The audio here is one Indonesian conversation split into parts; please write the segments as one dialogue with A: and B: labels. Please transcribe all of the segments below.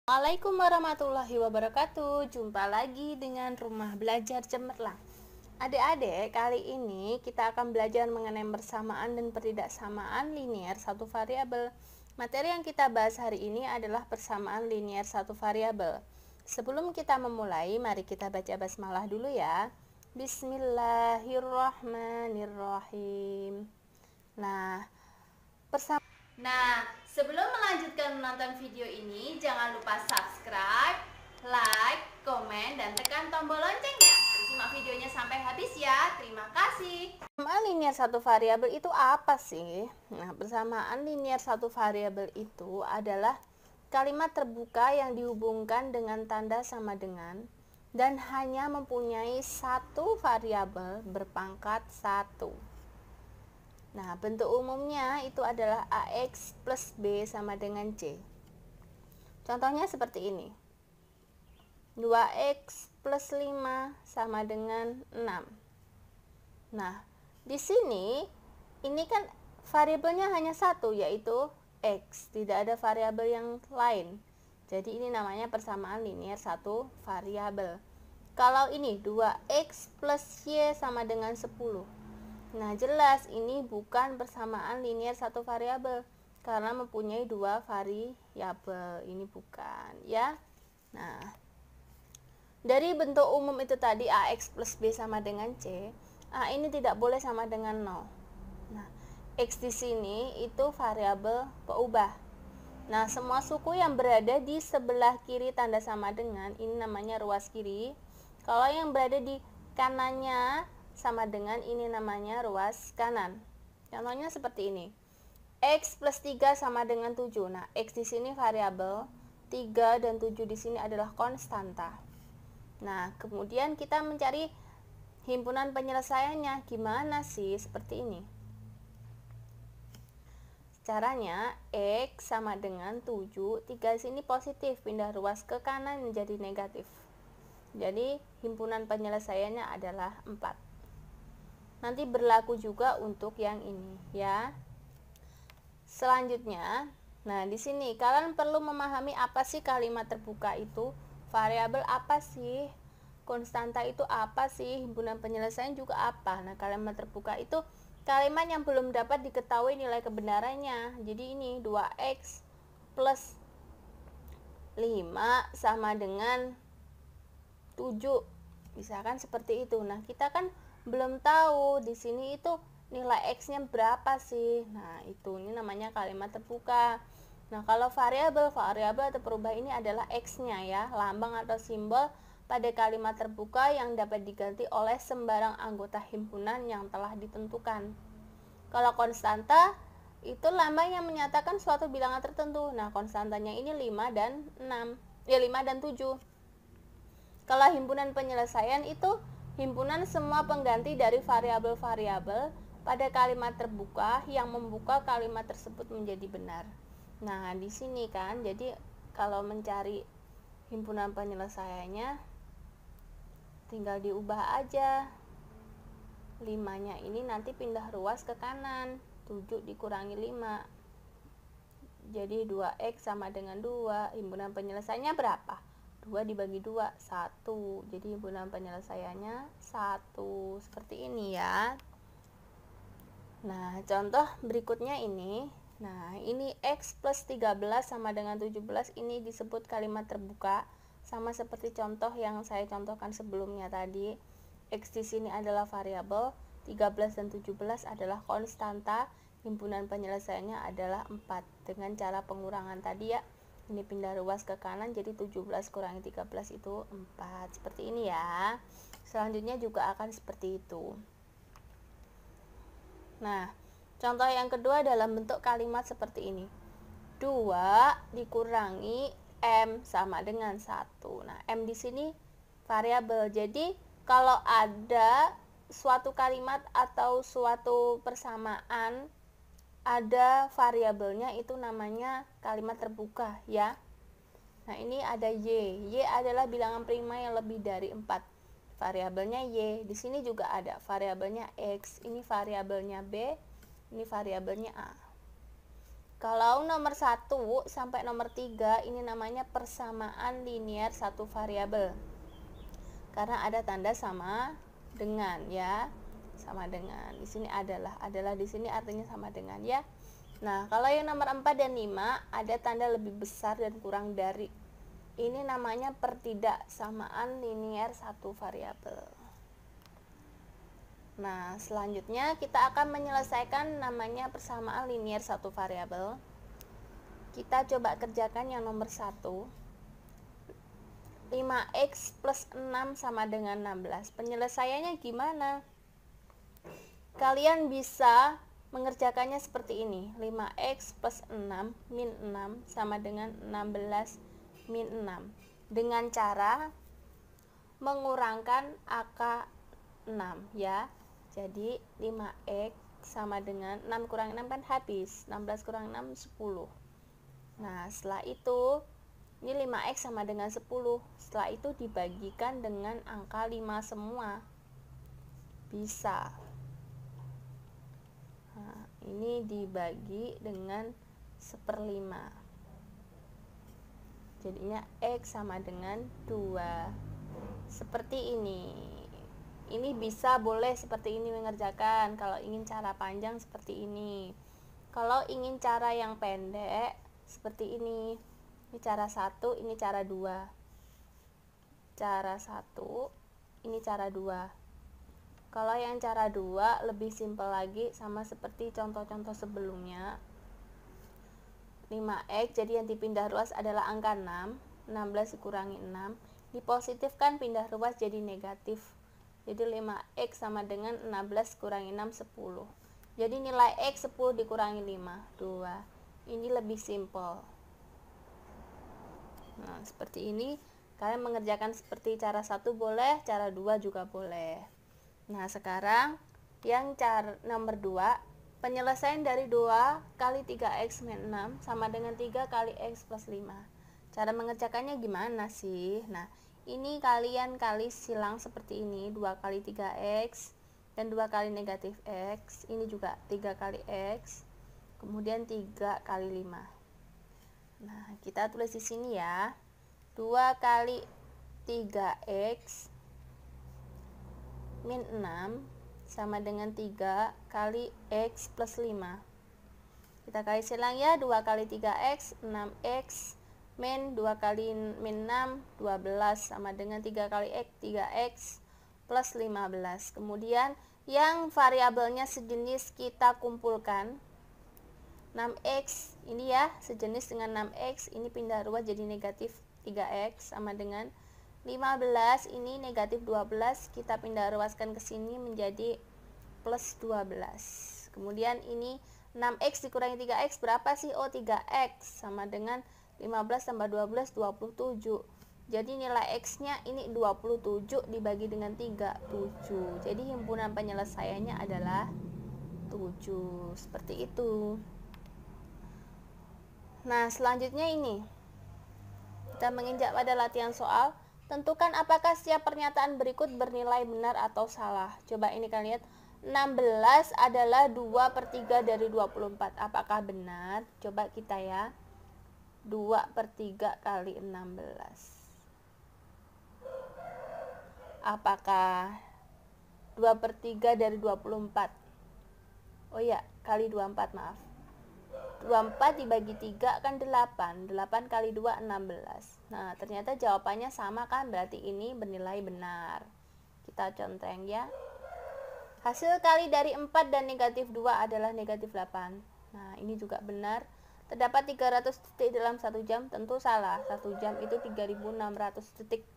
A: Assalamualaikum warahmatullahi wabarakatuh. Jumpa lagi dengan Rumah Belajar Cemerlang. Adik-adik, kali ini kita akan belajar mengenai persamaan dan pertidaksamaan linier satu variabel. Materi yang kita bahas hari ini adalah persamaan linier satu variabel. Sebelum kita memulai, mari kita baca basmalah dulu ya. Bismillahirrahmanirrahim. Sebelum melanjutkan menonton video ini, jangan lupa subscribe, like, komen, dan tekan tombol loncengnya. Simak videonya sampai habis ya. Terima kasih. Persamaan linier satu variabel itu apa sih? Persamaan linier satu variabel itu adalah kalimat terbuka yang dihubungkan dengan tanda sama dengan dan hanya mempunyai satu variabel berpangkat 1. Bentuk umumnya itu adalah AX plus B sama dengan C. Contohnya seperti ini. 2X plus 5 sama dengan 6. Di sini, ini kan variabelnya hanya satu, yaitu X. Tidak ada variabel yang lain. Jadi ini namanya persamaan linier satu variabel. Kalau ini 2X plus Y sama dengan 10. Jelas ini bukan persamaan linier satu variabel karena mempunyai dua variabel. Ini bukan ya. Dari bentuk umum itu tadi AX plus B sama dengan C, A ini tidak boleh sama dengan 0. X di sini itu variabel peubah. Semua suku yang berada di sebelah kiri tanda sama dengan ini namanya ruas kiri. Kalau yang berada di kanannya sama dengan ini namanya ruas kanan. Contohnya seperti ini. X plus 3 sama dengan 7. X di sini variabel, 3 dan 7 di sini adalah konstanta. Kemudian kita mencari himpunan penyelesaiannya. Gimana sih? Seperti ini. Caranya X sama dengan 7, 3 di sini positif, pindah ruas ke kanan menjadi negatif. Jadi himpunan penyelesaiannya adalah 4. Nanti berlaku juga untuk yang ini ya. Selanjutnya, di sini kalian perlu memahami apa sih kalimat terbuka itu, variabel apa sih, konstanta itu apa sih, himpunan penyelesaian juga apa. Kalimat terbuka itu kalimat yang belum dapat diketahui nilai kebenarannya. Jadi ini 2X plus 5 sama dengan 7. Misalkan seperti itu. Kita kan belum tahu di sini itu nilai X-nya berapa sih. Ini namanya kalimat terbuka. Kalau variabel atau perubahan ini adalah X-nya ya, lambang atau simbol pada kalimat terbuka yang dapat diganti oleh sembarang anggota himpunan yang telah ditentukan. Kalau konstanta itu lambang yang menyatakan suatu bilangan tertentu. Konstantanya ini 5 dan 7. Kalau himpunan penyelesaian itu himpunan semua pengganti dari variabel-variabel pada kalimat terbuka yang membuka kalimat tersebut menjadi benar. Di sini kan, jadi kalau mencari himpunan penyelesaiannya tinggal diubah aja. 5-nya ini nanti pindah ruas ke kanan, 7 dikurangi 5. Jadi 2X sama dengan 2. Himpunan penyelesaiannya berapa? 2 dibagi 2, 1. Jadi himpunan penyelesaiannya 1. Seperti ini ya. Contoh berikutnya ini. Ini X plus 13 sama dengan 17. Ini disebut kalimat terbuka. Sama seperti contoh yang saya contohkan sebelumnya tadi. X di sini adalah variabel, 13 dan 17 adalah konstanta. Himpunan penyelesaiannya adalah 4. Dengan cara pengurangan tadi ya. Ini pindah ruas ke kanan, jadi 17 kurangi 13 itu 4. Seperti ini ya. Selanjutnya juga akan seperti itu. Contoh yang kedua dalam bentuk kalimat seperti ini. 2 dikurangi M sama dengan 1. M di sini variabel. Jadi kalau ada suatu kalimat atau suatu persamaan ada variabelnya, itu namanya kalimat terbuka ya. Ini ada Y. Y adalah bilangan prima yang lebih dari 4. Variabelnya Y. Di sini juga ada variabelnya X. Ini variabelnya B. Ini variabelnya A. Kalau nomor 1 sampai nomor 3 ini namanya persamaan linier satu variabel. Karena ada tanda sama dengan ya. Sama dengan. Di sini adalah di sini artinya sama dengan ya. Nah, kalau yang nomor 4 dan 5 ada tanda lebih besar dan kurang dari. Ini namanya pertidaksamaan linier satu variabel. Nah, selanjutnya kita akan menyelesaikan namanya persamaan linier satu variabel. Kita coba kerjakan yang nomor 1. 5x plus 6 sama dengan 16. Penyelesaiannya gimana? Kalian bisa mengerjakannya seperti ini. 5x plus 6 min 6 sama dengan 16 min 6. Dengan cara mengurangkan angka 6 ya. Jadi 5x sama dengan 6 kurang 6 kan habis. 16 kurang 6 10. Nah, setelah itu ini 5x sama dengan 10. Setelah itu dibagikan dengan angka 5 semua. Bisa. Nah, ini dibagi dengan 1/5. Jadinya x sama dengan 2. Seperti ini. Ini bisa boleh seperti ini mengerjakan. Kalau ingin cara panjang seperti ini. Kalau ingin cara yang pendek seperti ini. Ini cara 1, ini cara 2. Cara 1, ini cara 2. Kalau yang cara 2 lebih simpel lagi, sama seperti contoh-contoh sebelumnya. 5x, jadi yang dipindah ruas adalah angka 6. 16 dikurangi 6. Dipositifkan pindah ruas jadi negatif. Jadi 5x sama dengan 16 kurangi 6, 10. Jadi nilai x 10 dikurangi 5, 2. Ini lebih simpel. Nah, seperti ini. Kalian mengerjakan seperti cara 1 boleh, cara 2 juga boleh. Nah, sekarang yang cara nomor 2, penyelesaian dari 2 kali 3x min 6 sama dengan 3 kali x plus 5. Cara mengerjakannya gimana sih? Nah, ini kalian kali silang seperti ini, 2 kali 3x dan 2 kali negatif x. Ini juga 3 kali x, kemudian 3 kali 5. Nah, kita tulis di sini ya. 2 kali 3x min 6 sama dengan 3 kali x plus 5. Kita kali silang ya, 2 kali 3x, 6x, min 2 kali min 6, 12 sama dengan 3 kali x, 3x plus 15. Kemudian yang variabelnya sejenis kita kumpulkan. 6x ini ya, sejenis dengan 6x, ini pindah ruas jadi negatif 3x sama dengan 15, ini negatif 12, kita pindah ruaskan ke sini menjadi plus 12. Kemudian ini 6x dikurangi 3x berapa sih? Oh, 3x sama dengan 15 tambah 12, 27. Jadi nilai x-nya ini 27 dibagi dengan 3, 7. Jadi himpunan penyelesaiannya adalah 7. Seperti itu. Nah, selanjutnya ini. Kita menginjak pada latihan soal. Tentukan apakah setiap pernyataan berikut bernilai benar atau salah. Coba ini kalian lihat. 16 adalah 2/3 dari 24. Apakah benar? Coba kita ya. 2/3 kali 16. Apakah 2/3 dari 24? Oh ya, kali 24, maaf. 24 dibagi 3 kan 8. 8 kali 2, 16. Nah, ternyata jawabannya sama kan? Berarti ini bernilai benar. Kita conteng ya. Hasil kali dari 4 dan negatif 2 adalah negatif 8. Nah, ini juga benar. Terdapat 300 detik dalam 1 jam. Tentu salah. 1 jam itu 3600 detik.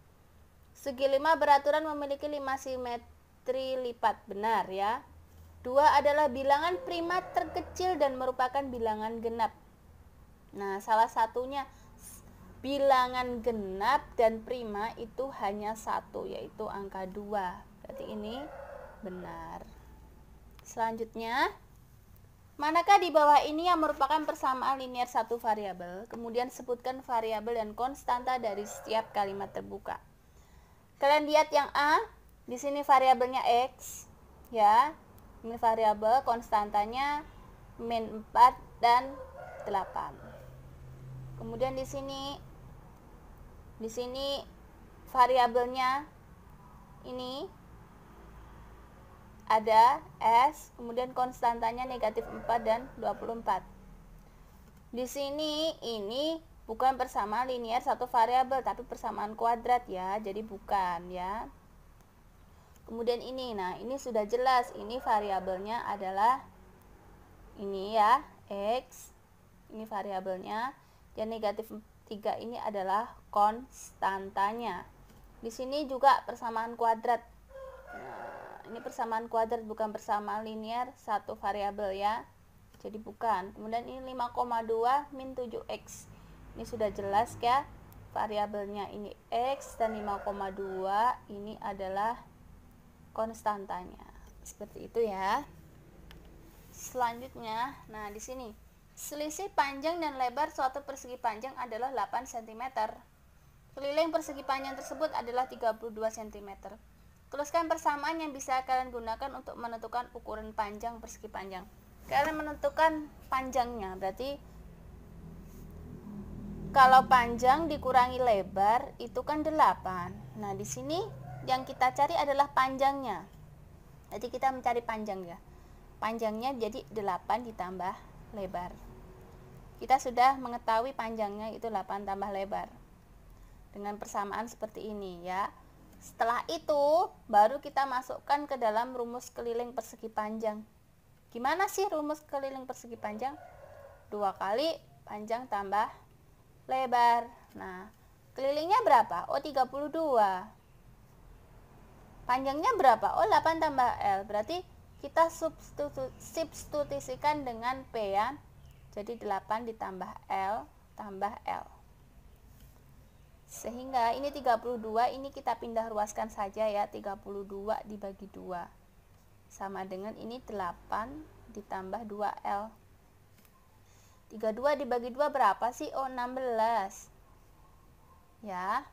A: Segi 5 beraturan memiliki 5 simetri lipat. Benar ya. 2 adalah bilangan prima terkecil dan merupakan bilangan genap. Nah, salah satunya bilangan genap dan prima itu hanya 1, yaitu angka 2. Berarti ini benar. Selanjutnya, manakah di bawah ini yang merupakan persamaan linier satu variabel? Kemudian sebutkan variabel dan konstanta dari setiap kalimat terbuka. Kalian lihat yang A, di sini variabelnya x, ya. Ini variabel konstantanya min 4 dan 8. Kemudian di sini variabelnya ini ada S, kemudian konstantanya negatif 4 dan 24. Di sini ini bukan persamaan linear satu variabel, tapi persamaan kuadrat ya, jadi bukan ya. Kemudian ini, nah ini sudah jelas, ini variabelnya adalah ini ya, X, ini variabelnya, dan negatif 3 ini adalah konstantanya. Di sini juga persamaan kuadrat. Nah, ini persamaan kuadrat, bukan persamaan linear satu variabel ya. Jadi bukan. Kemudian ini 5,2 min 7X. Ini sudah jelas ya. Variabelnya ini X dan 5,2 ini adalah konstantanya. Seperti itu ya. Selanjutnya, nah di sini selisih panjang dan lebar suatu persegi panjang adalah 8 cm. Keliling persegi panjang tersebut adalah 32 cm. Tuliskan persamaan yang bisa kalian gunakan untuk menentukan ukuran panjang persegi panjang. Kalian menentukan panjangnya, berarti kalau panjang dikurangi lebar itu kan 8. Nah, di sini yang kita cari adalah panjangnya. Jadi kita mencari panjang ya. Panjangnya jadi 8 ditambah lebar. Kita sudah mengetahui panjangnya itu 8 tambah lebar. Dengan persamaan seperti ini ya. Setelah itu baru kita masukkan ke dalam rumus keliling persegi panjang. Gimana sih rumus keliling persegi panjang? 2 kali panjang tambah lebar. Nah, kelilingnya berapa? Oh, 32. Panjangnya berapa? Oh, 8 tambah L. Berarti kita substitusikan dengan P ya. Jadi 8 ditambah L tambah L. Sehingga ini 32, ini kita pindah ruaskan saja ya. 32 dibagi 2. Sama dengan ini 8 ditambah 2L. 32 dibagi 2 berapa sih? Oh, 16. Ya.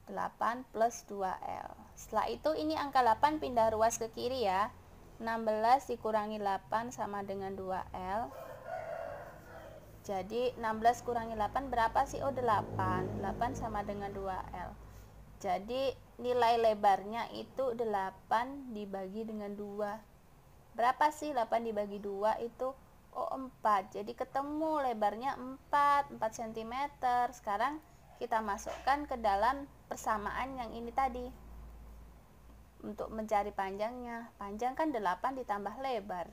A: 8 plus 2L. Setelah itu ini angka 8 pindah ruas ke kiri ya. 16 dikurangi 8 sama dengan 2L. Jadi 16 kurangi 8 berapa sih? Oh, 8. 8 sama dengan 2L. Jadi nilai lebarnya itu 8 dibagi dengan 2. Berapa sih 8 dibagi 2 itu? Oh, 4. Jadi ketemu lebarnya 4 cm. Sekarang kita masukkan ke dalam persamaan yang ini tadi. Untuk mencari panjangnya. Panjang kan 8 ditambah lebar.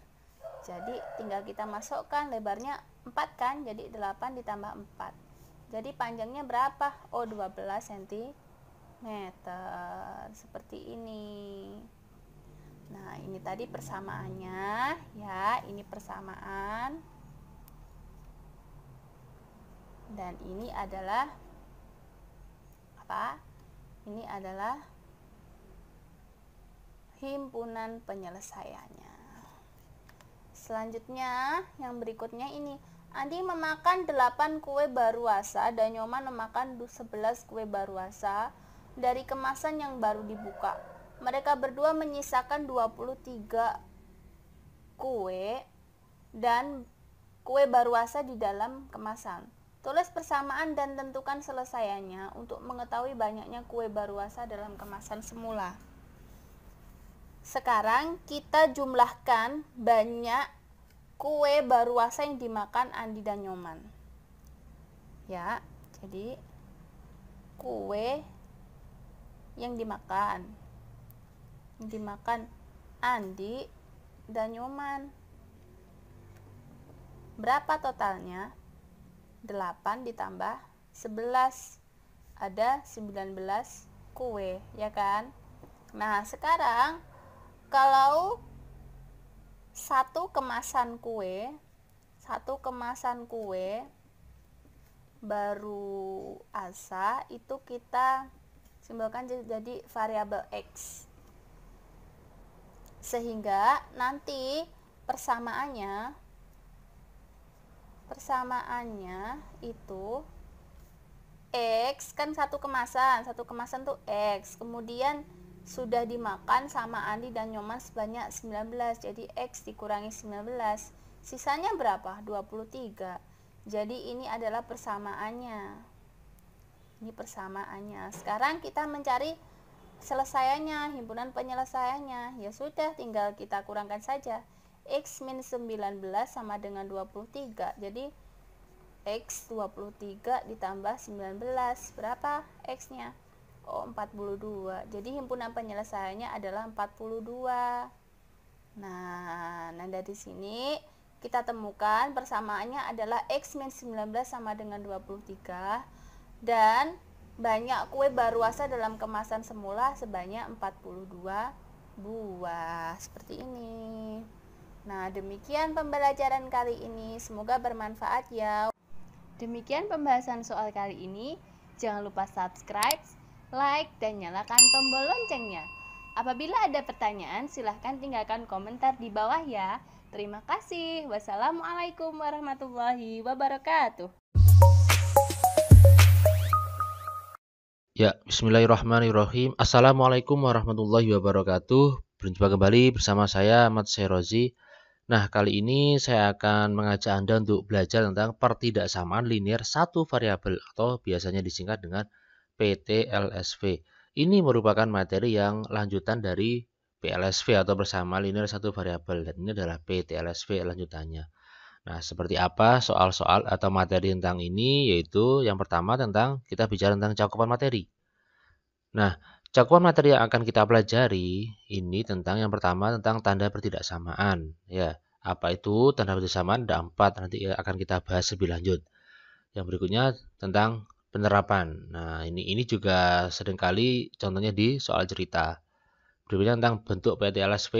A: Jadi tinggal kita masukkan lebarnya 4 kan, jadi 8 ditambah 4. Jadi panjangnya berapa? Oh, 12 cm. Seperti ini. Nah, ini tadi persamaannya ya, ini persamaan. Dan ini adalah apa? Ini adalah himpunan penyelesaiannya. Selanjutnya, yang berikutnya ini. Andi memakan 8 kue baruasa dan Nyoman memakan 11 kue baruasa dari kemasan yang baru dibuka. Mereka berdua menyisakan 23 kue dan kue baruasa di dalam kemasan. Tulis persamaan dan tentukan selesaiannya untuk mengetahui banyaknya kue baruasa dalam kemasan semula. Sekarang kita jumlahkan banyak kue baruasa yang dimakan Andi dan Nyoman. Ya, jadi kue yang dimakan Andi dan Nyoman. Berapa totalnya? 8 ditambah 11. Ada 19 kue, ya kan? Nah, sekarang kalau satu kemasan kue baru asa itu kita simbolkan jadi variabel X, sehingga nanti persamaannya itu X kan satu kemasan tuh X, kemudian sudah dimakan sama Andi dan Nyoman sebanyak 19, jadi X dikurangi 19, sisanya berapa? 23. Jadi ini adalah persamaannya. Ini persamaannya. Sekarang kita mencari selesaiannya, himpunan penyelesaiannya. Ya sudah, tinggal kita kurangkan saja. X min 19 sama dengan 23. Jadi X 23 ditambah 19. Berapa X-nya? Oh, 42. Jadi himpunan penyelesaiannya adalah 42. Nah, dari sini kita temukan persamaannya adalah X min 19 sama dengan 23 dan banyak kue baruasa dalam kemasan semula sebanyak 42 buah. Seperti ini. Nah, demikian pembelajaran kali ini. Semoga bermanfaat ya. Demikian pembahasan soal kali ini. Jangan lupa subscribe, like, dan nyalakan tombol loncengnya. Apabila ada pertanyaan, silahkan tinggalkan komentar di bawah ya. Terima kasih. Wassalamualaikum warahmatullahi wabarakatuh.
B: Ya, bismillahirrahmanirrahim. Assalamualaikum warahmatullahi wabarakatuh. Berjumpa kembali bersama saya Ahmad Syairozi. Nah, kali ini saya akan mengajak Anda untuk belajar tentang pertidaksamaan linear satu variabel atau biasanya disingkat dengan PTLSV. Ini merupakan materi yang lanjutan dari PLSV atau persamaan linear satu variabel, dan ini adalah PTLSV lanjutannya. Nah, seperti apa soal-soal atau materi tentang ini? Yaitu yang pertama tentang kita bicara tentang cakupan materi. Nah, cakupan materi yang akan kita pelajari ini tentang yang pertama tentang tanda pertidaksamaan. Ya, apa itu tanda pertidaksamaan? Ada 4, nanti akan kita bahas lebih lanjut. Yang berikutnya tentang penerapan. Nah, ini juga seringkali contohnya di soal cerita. Berikutnya tentang bentuk PTLSV.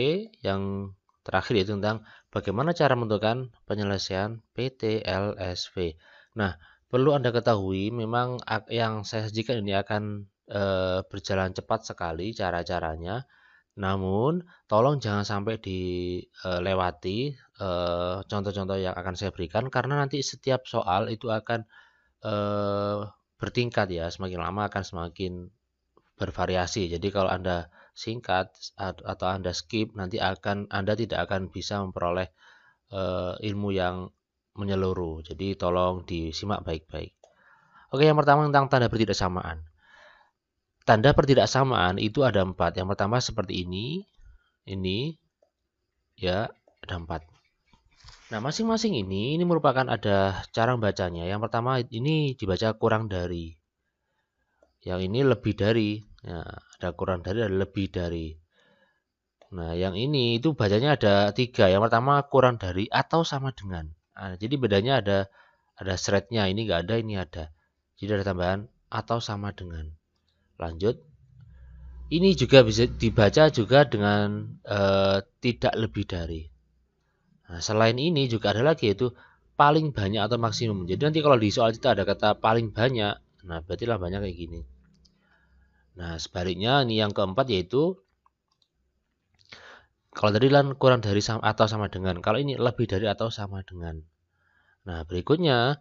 B: Yang terakhir yaitu tentang bagaimana cara menentukan penyelesaian PTLSV. Nah, perlu Anda ketahui memang yang saya sajikan ini akan berjalan cepat sekali cara-caranya. Namun, tolong jangan sampai dilewati contoh-contoh yang akan saya berikan, karena nanti setiap soal itu akan bertingkat ya, semakin lama akan semakin bervariasi. Jadi kalau Anda singkat atau Anda skip, nanti Anda tidak akan bisa memperoleh ilmu yang menyeluruh. Jadi tolong disimak baik-baik. Oke, yang pertama tentang tanda pertidaksamaan. Tanda pertidaksamaan itu ada 4. Yang pertama seperti ini ya, ada 4. Nah, masing-masing ini merupakan ada cara membacanya. Yang pertama ini dibaca kurang dari. Yang ini lebih dari. Nah, ada kurang dari, ada lebih dari. Nah, yang ini itu bacanya ada 3. Yang pertama kurang dari atau sama dengan. Nah, jadi bedanya ada thread-nya. Ini enggak ada, ini ada. Jadi ada tambahan atau sama dengan. Lanjut. Ini juga bisa dibaca juga dengan tidak lebih dari. Nah, selain ini juga ada lagi yaitu paling banyak atau maksimum. Jadi nanti kalau di soal itu ada kata paling banyak, nah berarti lambangnya kayak gini. Nah, sebaliknya ini yang keempat yaitu kalau tadi kan kurang dari atau sama dengan, kalau ini lebih dari atau sama dengan. Nah, berikutnya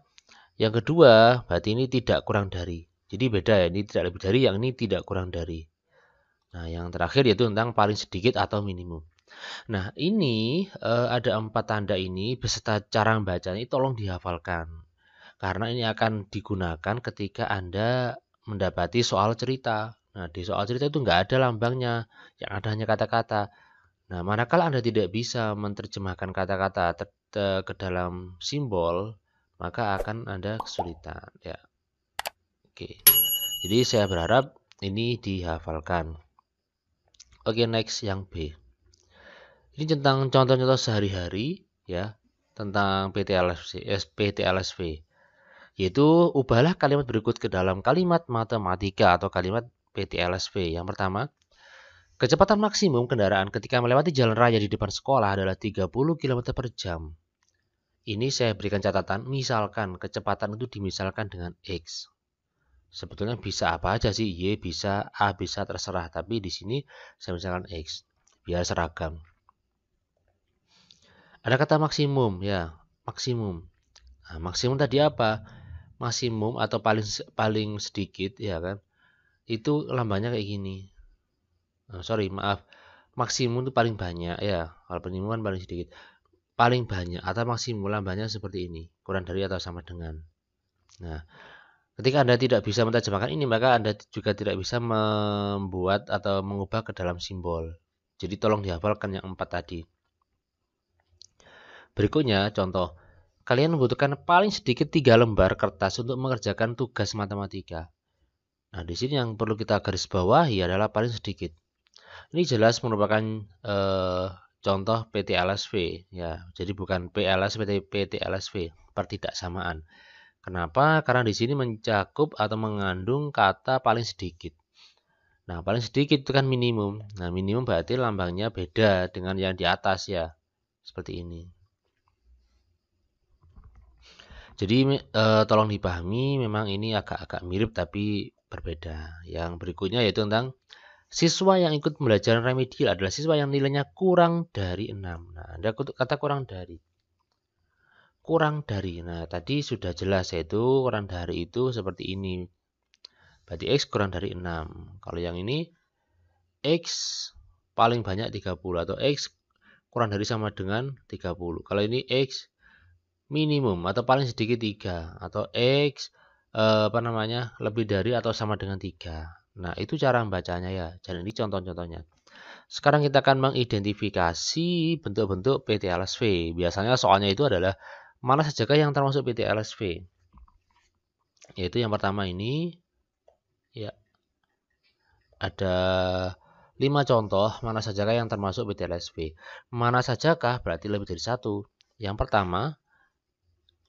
B: yang kedua berarti ini tidak kurang dari. Jadi beda ya, ini tidak lebih dari, yang ini tidak kurang dari. Nah, yang terakhir yaitu tentang paling sedikit atau minimum. Nah, ini ada 4 tanda ini beserta cara membacanya, tolong dihafalkan. Karena ini akan digunakan ketika Anda mendapati soal cerita. Nah, di soal cerita itu nggak ada lambangnya, yang ada hanya kata-kata. Nah, manakala Anda tidak bisa menerjemahkan kata-kata ke dalam simbol, maka akan Anda kesulitan. Ya. Oke. Jadi saya berharap ini dihafalkan. Oke, next yang B. Ini tentang contoh-contoh sehari-hari ya, tentang PTLSV. Yaitu ubahlah kalimat berikut ke dalam kalimat matematika atau kalimat PTLSV. Yang pertama, kecepatan maksimum kendaraan ketika melewati jalan raya di depan sekolah adalah 30 km per jam. Ini saya berikan catatan, misalkan kecepatan itu dimisalkan dengan X. Sebetulnya bisa apa aja sih, Y bisa, A bisa, terserah. Tapi di sini saya misalkan X, biar seragam. Ada kata maksimum ya, maksimum. Nah, maksimum tadi apa? Maksimum atau paling sedikit ya kan? Itu lambangnya kayak gini. Maaf. Maksimum itu paling banyak ya. Kalau minimum kan paling sedikit. Paling banyak atau maksimum lambangnya seperti ini. kurang dari atau sama dengan. Nah, ketika Anda tidak bisa menerjemahkan ini, maka Anda juga tidak bisa membuat atau mengubah ke dalam simbol. Jadi tolong dihafalkan yang 4 tadi. Berikutnya contoh. Kalian membutuhkan paling sedikit 3 lembar kertas untuk mengerjakan tugas matematika. Nah, di sini yang perlu kita garis bawahi adalah paling sedikit. Ini jelas merupakan contoh PTLSV ya. Jadi bukan PLS PTLSV, pertidaksamaan. Kenapa? Karena di sini mencakup atau mengandung kata paling sedikit. Nah, paling sedikit itu kan minimum. Nah, minimum berarti lambangnya beda dengan yang di atas ya. Seperti ini. Jadi tolong dipahami, memang ini agak-agak mirip tapi berbeda. Yang berikutnya yaitu tentang siswa yang ikut pembelajaran remedial adalah siswa yang nilainya kurang dari 6. Nah, ada kata kurang dari. Kurang dari. Nah, tadi sudah jelas yaitu kurang dari itu seperti ini. Berarti X kurang dari 6. Kalau yang ini X paling banyak 30 atau X kurang dari sama dengan 30. Kalau ini X minimum atau paling sedikit 3 atau X lebih dari atau sama dengan 3. Nah, itu cara membacanya ya. Dan ini contoh-contohnya. Sekarang kita akan mengidentifikasi bentuk-bentuk PTLSV. Biasanya soalnya itu adalah mana sajakah yang termasuk PTLSV. Yaitu yang pertama ini ya. Ada 5 contoh mana sajakah yang termasuk PTLSV. Mana sajakah berarti lebih dari 1. Yang pertama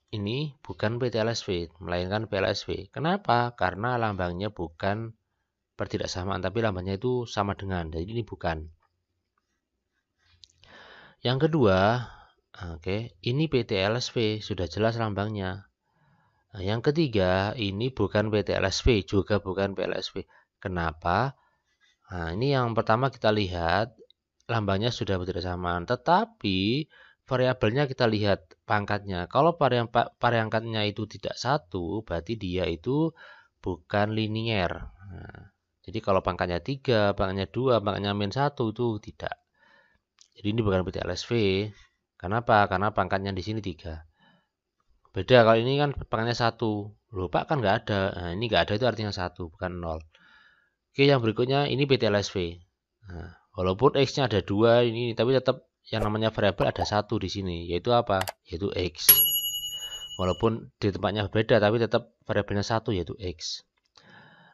B: ini bukan PTLSV, melainkan PLSV. Kenapa? Karena lambangnya bukan pertidaksamaan, tapi lambangnya itu sama dengan. Jadi ini bukan. Yang kedua, ini PTLSV, sudah jelas lambangnya. Nah, yang ketiga, ini bukan PTLSV, juga bukan PLSV. Kenapa? Nah, ini yang pertama kita lihat, lambangnya sudah pertidaksamaan, tetapi variabelnya kita lihat pangkatnya. Kalau pangkatnya itu tidak 1, berarti dia itu bukan linier. Nah, jadi kalau pangkatnya 3, pangkatnya 2, pangkatnya -1 itu tidak. Jadi ini bukan PTLSV. Kenapa? Karena pangkatnya di sini 3. Beda kalau ini kan pangkatnya 1. Loh, Pak kan nggak ada. Nah, ini nggak ada itu artinya 1, bukan 0. Oke, yang berikutnya ini PTLSV. Nah, walaupun X-nya ada 2 ini, tapi tetap yang namanya variabel ada 1 di sini, yaitu apa? Yaitu X. Walaupun di tempatnya berbeda, tapi tetap variabelnya 1, yaitu X.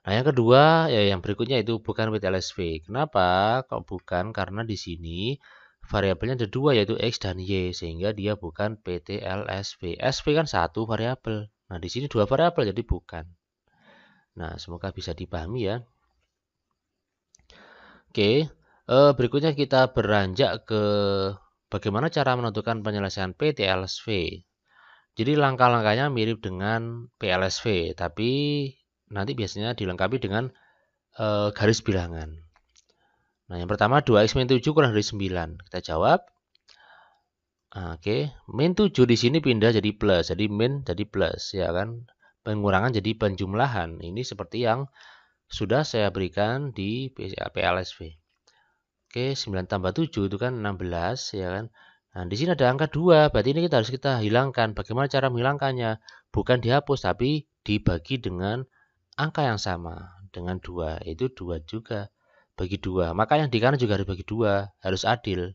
B: Nah, yang kedua, ya yang berikutnya itu bukan PTLSV. Kenapa? Kok bukan? Karena di sini variabelnya ada 2, yaitu X dan Y, sehingga dia bukan PTLSV. SV kan 1 variabel. Nah, di sini 2 variabel, jadi bukan. Nah, semoga bisa dipahami ya. Oke. Berikutnya kita beranjak ke bagaimana cara menentukan penyelesaian PTLSV. Jadi langkah-langkahnya mirip dengan PLSV, tapi nanti biasanya dilengkapi dengan garis bilangan. Nah, yang pertama 2x min 7 kurang dari 9. Kita jawab. Oke, min 7 di sini pindah jadi plus, jadi min jadi plus ya kan. Pengurangan jadi penjumlahan. Ini seperti yang sudah saya berikan di PLSV. Oke, 9 tambah 7 itu kan 16 ya kan. Nah, di sini ada angka 2, berarti ini harus kita hilangkan. Bagaimana cara menghilangkannya? Bukan dihapus, tapi dibagi dengan angka yang sama. Dengan 2, itu 2 juga. Bagi 2, maka yang di kanan juga harus bagi 2, harus adil.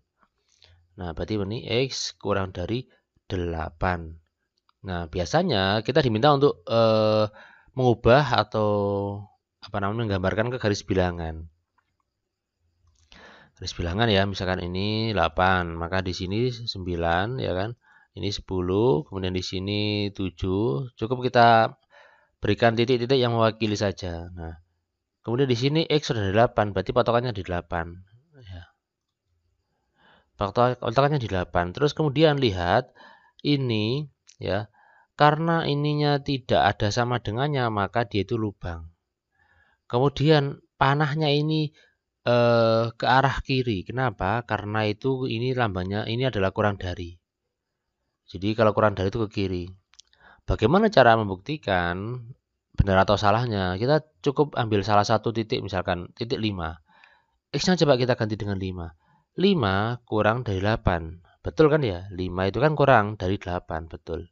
B: Nah, berarti ini X kurang dari 8. Nah, biasanya kita diminta untuk mengubah atau menggambarkan ke garis bilangan. Garis bilangan ya, misalkan ini 8, maka di sini 9 ya kan. Ini 10, kemudian di sini 7. Cukup kita berikan titik-titik yang mewakili saja. Nah, kemudian di sini X sudah 8, berarti patokannya di 8 ya. Patokannya di 8. Terus kemudian lihat ini ya. Karena ininya tidak ada sama dengannya, maka dia itu lubang. Kemudian panahnya ini ke arah kiri. Kenapa? Karena itu ini lambangnya ini adalah kurang dari. Jadi kalau kurang dari itu ke kiri. Bagaimana cara membuktikan benar atau salahnya? Kita cukup ambil salah satu titik, misalkan titik 5. X-nya coba kita ganti dengan 5. 5 kurang dari 8. Betul kan ya? 5 itu kan kurang dari 8, betul.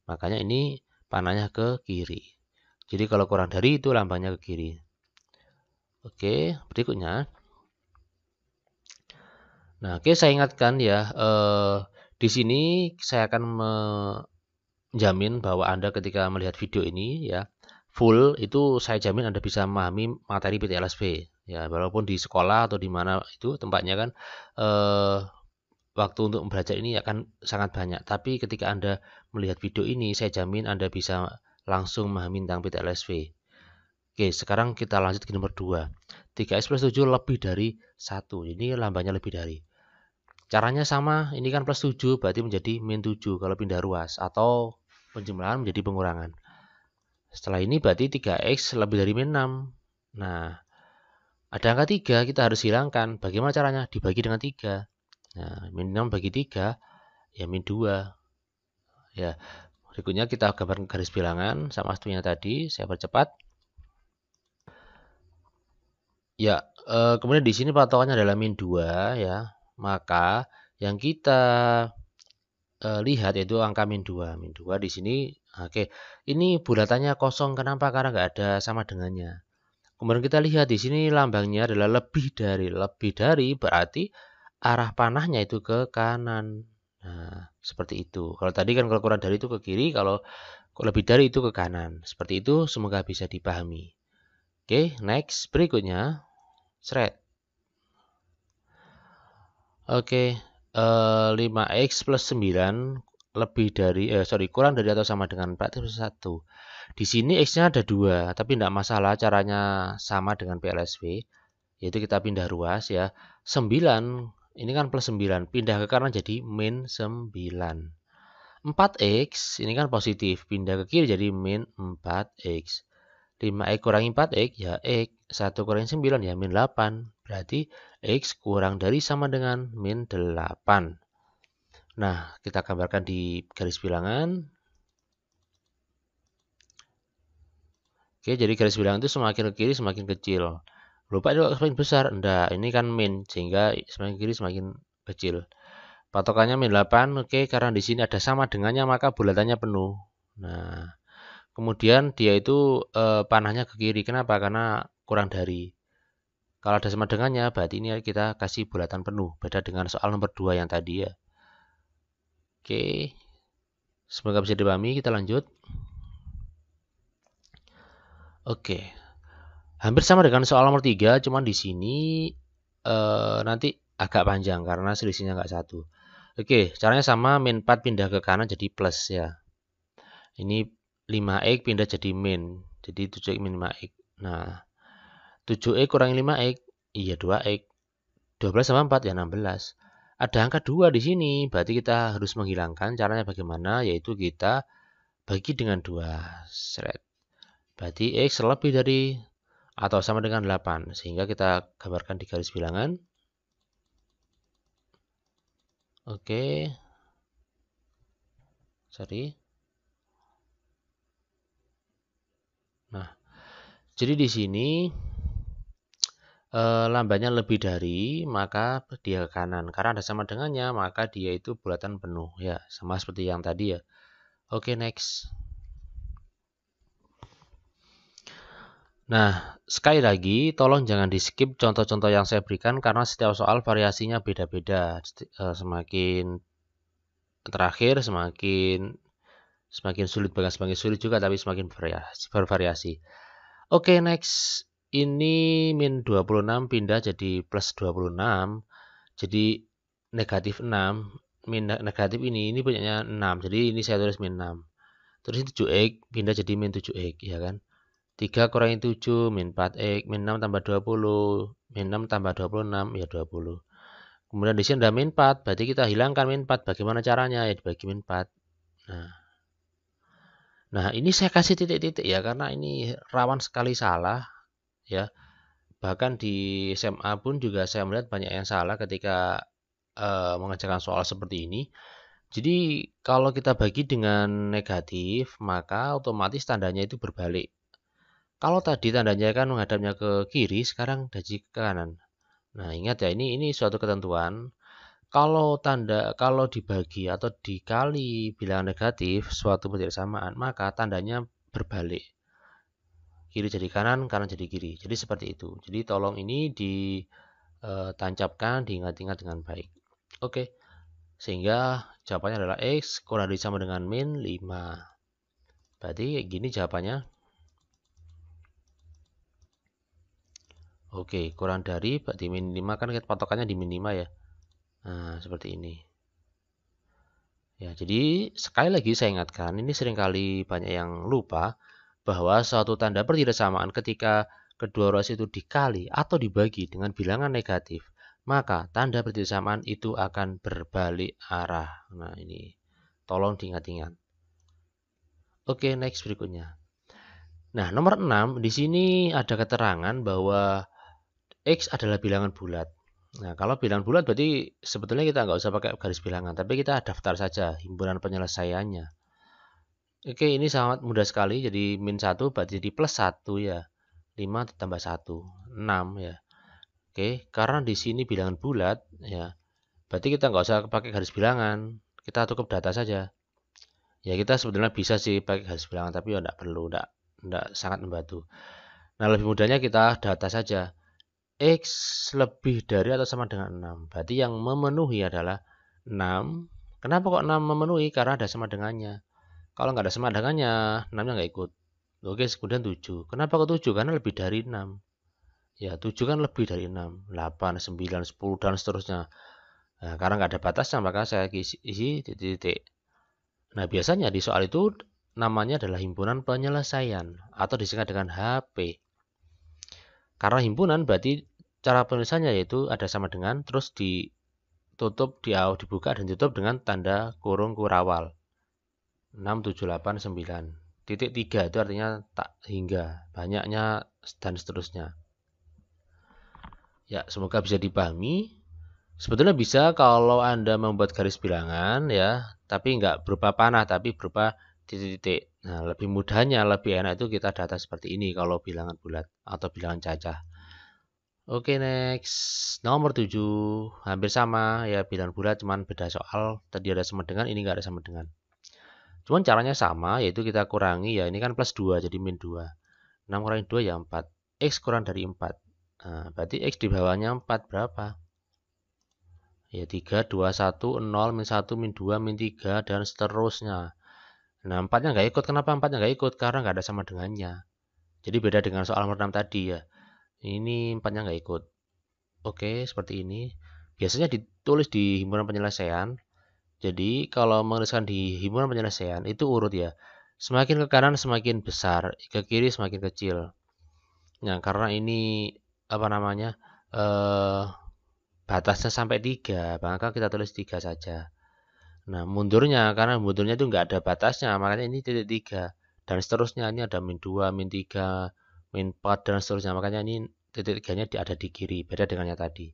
B: Makanya ini panahnya ke kiri. Jadi kalau kurang dari itu lambangnya ke kiri. Oke, berikutnya. Nah, oke, saya ingatkan ya, di sini saya akan menjamin bahwa Anda ketika melihat video ini ya, full itu saya jamin Anda bisa memahami materi PTLSV. Ya, walaupun di sekolah atau di mana itu tempatnya kan waktu untuk belajar ini akan sangat banyak. Tapi ketika Anda melihat video ini, saya jamin Anda bisa langsung memahami tentang PTLSV. Oke, sekarang kita lanjut ke nomor 2. 3x plus 7 lebih dari 1. Ini lambangnya lebih dari. Caranya sama, ini kan plus 7 berarti menjadi min 7 kalau pindah ruas. Atau penjumlahan menjadi pengurangan. Setelah ini berarti 3x lebih dari min 6. Nah, ada angka 3 kita harus hilangkan. Bagaimana caranya? Dibagi dengan 3. Nah, min 6 bagi 3, ya min 2. Ya, berikutnya kita gambarkan garis bilangan sama seperti tadi. Saya percepat. Ya, kemudian di sini patokannya adalah min 2 ya. Maka yang kita lihat yaitu angka min 2. Min 2 di sini, oke. Ini bulatannya kosong, kenapa? Karena nggak ada sama dengannya. Kemudian kita lihat di sini lambangnya adalah lebih dari. Lebih dari berarti arah panahnya itu ke kanan. Nah, seperti itu. Kalau tadi kan kalau kurang dari itu ke kiri, kalau lebih dari itu ke kanan. Seperti itu, semoga bisa dipahami. Oke, next. Berikutnya. Thread. Oke, 5x plus 9 lebih dari, kurang dari atau sama dengan 4 plus 1. Di sini x-nya ada 2, tapi tidak masalah, caranya sama dengan PLSV, yaitu kita pindah ruas ya. 9, ini kan plus 9, pindah ke kanan jadi min 9. 4x, ini kan positif, pindah ke kiri jadi min 4x. 5x kurangi 4x, ya x. 1 kurangi 9, ya min 8. Berarti x kurang dari sama dengan min 8. Nah, kita gambarkan di garis bilangan. Oke, jadi garis bilangan itu semakin ke kiri semakin kecil. Lupa itu semakin besar? Enggak, ini kan min, sehingga semakin kiri semakin kecil. Patokannya min 8, oke, karena di sini ada sama dengannya maka bulatannya penuh. Nah, kemudian dia itu panahnya ke kiri. Kenapa? Karena kurang dari. Kalau ada sama dengannya, berarti ini kita kasih bulatan penuh. Beda dengan soal nomor 2 yang tadi ya. Oke. Semoga bisa dipahami. Kita lanjut. Oke. Hampir sama dengan soal nomor 3, cuman di sini nanti agak panjang karena selisihnya nggak satu. Oke, caranya sama, min 4 pindah ke kanan jadi plus ya. Ini 5x pindah jadi min. Jadi 7x min 5x. Nah, 7x kurangi 5x, iya 2x. 12 sama 4 ya 16. Ada angka 2 di sini, berarti kita harus menghilangkan. Caranya bagaimana? Yaitu kita bagi dengan 2. Seret. Berarti x lebih dari atau sama dengan 8. Sehingga kita gambarkan di garis bilangan. Oke. Sorry. Nah, jadi di sini lambangnya lebih dari, maka dia ke kanan. Karena ada sama dengannya, maka dia itu bulatan penuh. Ya, sama seperti yang tadi ya. Oke, next. Nah, sekali lagi, tolong jangan di-skip contoh-contoh yang saya berikan, karena setiap soal variasinya beda-beda. Semakin terakhir, semakin sulit, bahkan semakin sulit juga, tapi semakin bervariasi. Oke, next. Ini min 26 pindah jadi plus 26. Jadi negatif 6. Min negatif ini punyanya 6. Jadi ini saya tulis min 6. Terus ini 7x pindah jadi min 7x, ya kan? 3 kurangi 7 min 4x. Min 6 tambah 20. Min 6 tambah 26, ya 20. Kemudian di sini ada min 4. Berarti kita hilangkan min 4. Bagaimana caranya? Ya dibagi min 4. Nah, ini saya kasih titik-titik ya, karena ini rawan sekali salah ya. Bahkan di SMA pun juga saya melihat banyak yang salah ketika mengerjakan soal seperti ini. Jadi kalau kita bagi dengan negatif, maka otomatis tandanya itu berbalik. Kalau tadi tandanya kan menghadapnya ke kiri, sekarang dari ke kanan. Nah, ingat ya, ini suatu ketentuan. kalau dibagi atau dikali bilangan negatif suatu persamaan, maka tandanya berbalik. Kiri jadi kanan, kanan jadi kiri. Jadi seperti itu. Jadi tolong ini ditancapkan, diingat-ingat dengan baik. Oke. Sehingga jawabannya adalah X kurang dari sama dengan min 5. Berarti gini jawabannya. Oke, kurang dari berarti min 5 kan patokannya di min 5 ya. Nah, seperti ini. Ya, jadi sekali lagi saya ingatkan, ini seringkali banyak yang lupa bahwa suatu tanda pertidaksamaan ketika kedua ruas itu dikali atau dibagi dengan bilangan negatif, maka tanda pertidaksamaan itu akan berbalik arah. Nah, ini tolong diingat-ingat. Oke, next berikutnya. Nah, nomor 6, di sini ada keterangan bahwa X adalah bilangan bulat. Nah, kalau bilangan bulat berarti sebetulnya kita nggak usah pakai garis bilangan, tapi kita daftar saja himpunan penyelesaiannya. Oke, ini sangat mudah sekali. Jadi min 1 berarti di plus 1 ya. 5 ditambah 1, 6 ya. Oke, karena di sini bilangan bulat ya. Berarti kita nggak usah pakai garis bilangan. Kita cukup data saja. Ya, kita sebetulnya bisa sih pakai garis bilangan, tapi ya nggak perlu, nggak sangat membantu. Nah, lebih mudahnya kita data saja. X lebih dari atau sama dengan 6. Berarti yang memenuhi adalah 6. Kenapa kok 6 memenuhi? Karena ada sama dengannya. Kalau nggak ada sama dengannya, 6-nya nggak ikut. Oke, kemudian 7. Kenapa kok 7? Karena lebih dari 6. Ya, 7 kan lebih dari 6. 8, 9, 10, dan seterusnya. Nah, karena nggak ada batasnya, maka saya isi titik-titik. Nah, biasanya di soal itu namanya adalah himpunan penyelesaian atau disingkat dengan HP. Karena himpunan berarti cara penulisannya yaitu ada sama dengan, terus ditutup, dibuka dan ditutup dengan tanda kurung kurawal. 6, 7, 8, 9. Titik 3 itu artinya tak hingga, banyaknya, dan seterusnya. Ya, semoga bisa dipahami. Sebetulnya bisa kalau Anda membuat garis bilangan ya, tapi nggak berupa panah, tapi berupa titik-titik. Nah, lebih mudahnya, lebih enak itu kita data seperti ini kalau bilangan bulat atau bilangan cacah. Oke, next. Nomor 7. Hampir sama ya, bilangan bulat, cuman beda soal. Tadi ada sama dengan, ini nggak ada sama dengan. Cuman caranya sama, yaitu kita kurangi ya. Ini kan plus 2, jadi min 2. 6 kurangi 2 ya 4. X kurang dari 4. Nah, berarti X di bawahnya 4 berapa? Ya 3, 2, 1, 0, min 1, min 2, min 3, dan seterusnya. Nah, 4-nya nggak ikut. Kenapa 4-nya nggak ikut? Karena nggak ada sama dengannya. Jadi beda dengan soal nomor 6 tadi ya. Ini 4-nya nggak ikut. Oke, seperti ini. Biasanya ditulis di himpunan penyelesaian. Jadi kalau menuliskan di himpunan penyelesaian itu urut ya. Semakin ke kanan semakin besar, ke kiri semakin kecil. Nah, karena ini apa namanya? Batasnya sampai 3, maka kita tulis 3 saja. Nah, mundurnya, karena mundurnya itu nggak ada batasnya, makanya ini titik 3. Dan seterusnya, ini ada min 2, min 3, min 4, dan seterusnya. Makanya ini titik 3-nya ada di kiri, beda dengan yang tadi.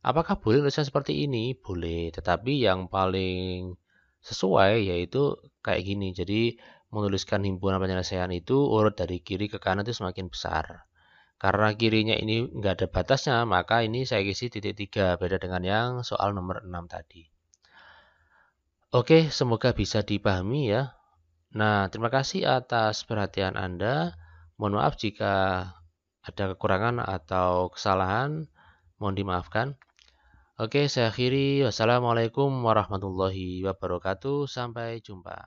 B: Apakah boleh tulisan seperti ini? Boleh, tetapi yang paling sesuai yaitu kayak gini. Jadi, menuliskan himpunan penyelesaian itu urut dari kiri ke kanan itu semakin besar. Karena kirinya ini nggak ada batasnya, maka ini saya isi titik 3, beda dengan yang soal nomor 6 tadi. Oke, semoga bisa dipahami ya. Nah, terima kasih atas perhatian Anda. Mohon maaf jika ada kekurangan atau kesalahan, mohon dimaafkan. Oke, saya akhiri. Wassalamualaikum warahmatullahi wabarakatuh. Sampai jumpa.